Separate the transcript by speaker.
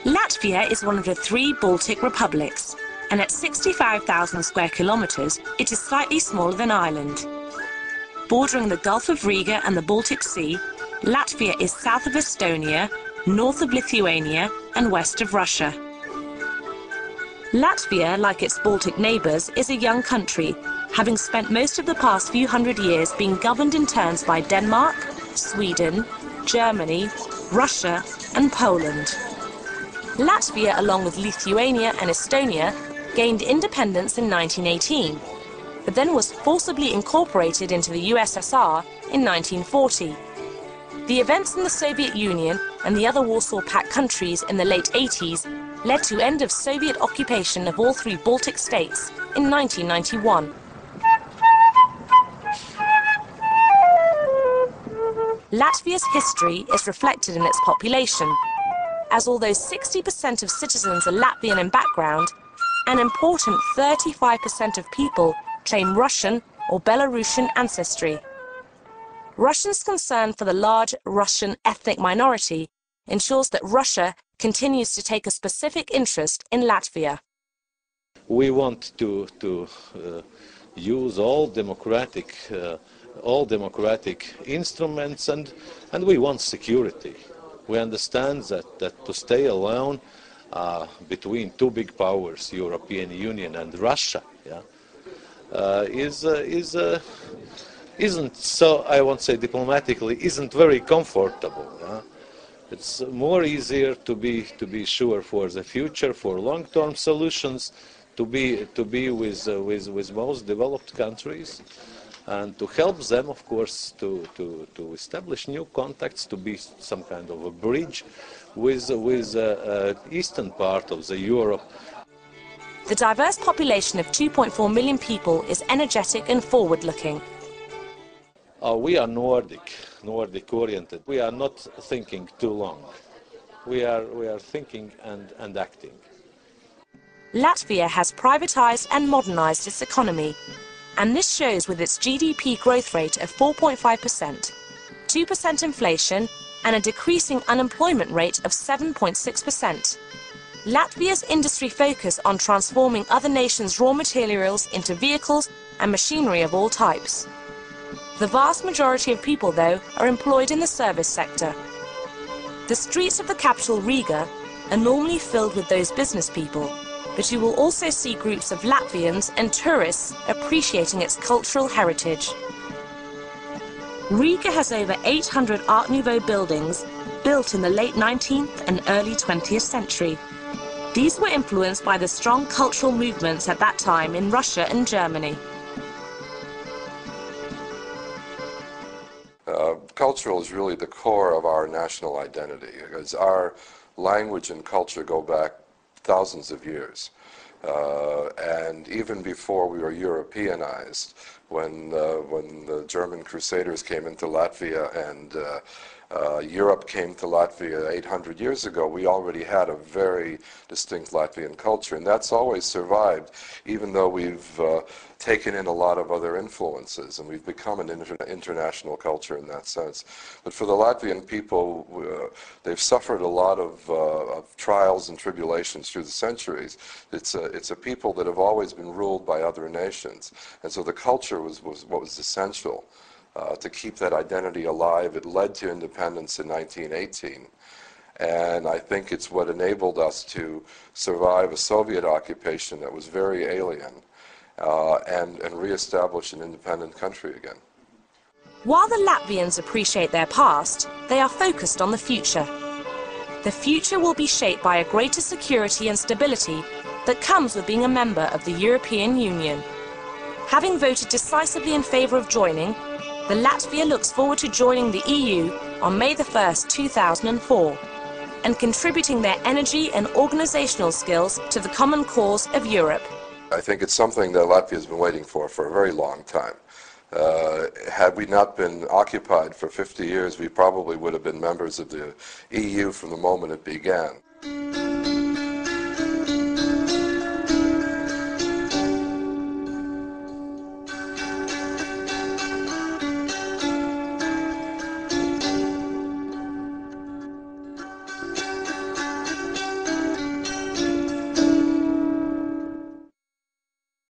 Speaker 1: Latvia is one of the 3 Baltic republics, and at 65,000 square kilometers, it is slightly smaller than Ireland. Bordering the Gulf of Riga and the Baltic Sea, Latvia is south of Estonia, north of Lithuania, and west of Russia. Latvia, like its Baltic neighbors, is a young country, having spent most of the past few hundred years being governed in turns by Denmark, Sweden, Germany, Russia, and Poland. Latvia, along with Lithuania and Estonia, gained independence in 1918, but then was forcibly incorporated into the USSR in 1940. The events in the Soviet Union and the other Warsaw Pact countries in the late 80s led to end of Soviet occupation of all 3 Baltic states in 1991. Latvia's history is reflected in its population, as although 60% of citizens are Latvian in background, an important 35% of people claim Russian or Belarusian ancestry. Russians' concern for the large Russian ethnic minority ensures that Russia continues to take a specific interest in Latvia.
Speaker 2: We want to use all democratic instruments, and we want security. We understand that to stay alone between 2 big powers, European Union and Russia, isn't so, I won't say diplomatically, isn't very comfortable. It's more easier to be sure for the future, for long-term solutions, to be with most developed countries, and to help them, of course, to establish new contacts, to be some kind of a bridge with eastern part of the Europe.
Speaker 1: The diverse population of 2.4 million people is energetic and forward-looking.
Speaker 2: We are Nordic-oriented. We are not thinking too long. We are thinking and acting.
Speaker 1: Latvia has privatized and modernized its economy, and this shows with its GDP growth rate of 4.5%, 2% inflation, and a decreasing unemployment rate of 7.6%. Latvia's industry focus on transforming other nations' raw materials into vehicles and machinery of all types. The vast majority of people, though, are employed in the service sector. The streets of the capital, Riga, are normally filled with those business people, but you will also see groups of Latvians and tourists appreciating its cultural heritage. Riga has over 800 Art Nouveau buildings built in the late 19th and early 20th century. These were influenced by the strong cultural movements at that time in Russia and Germany.
Speaker 3: Cultural is really the core of our national identity, because our language and culture go back thousands of years. And even before we were Europeanized, when the German Crusaders came into Latvia and Europe came to Latvia 800 years ago, we already had a very distinct Latvian culture, and that's always survived, even though we've taken in a lot of other influences, and we've become an international culture in that sense. But for the Latvian people, they've suffered a lot of trials and tribulations through the centuries. It's a people that have always been ruled by other nations, and so the culture was what was essential to keep that identity alive. It led to independence in 1918, and I think it's what enabled us to survive a Soviet occupation that was very alien, and reestablish an independent country again.
Speaker 1: While the Latvians appreciate their past, they are focused on the future. The future will be shaped by a greater security and stability that comes with being a member of the European Union. Having voted decisively in favour of joining, the Latvia looks forward to joining the EU on May the 1st, 2004. and contributing their energy and organizational skills to the common cause of Europe.
Speaker 3: I think it's something that Latvia has been waiting for a very long time. Had we not been occupied for 50 years, we probably would have been members of the EU from the moment it began.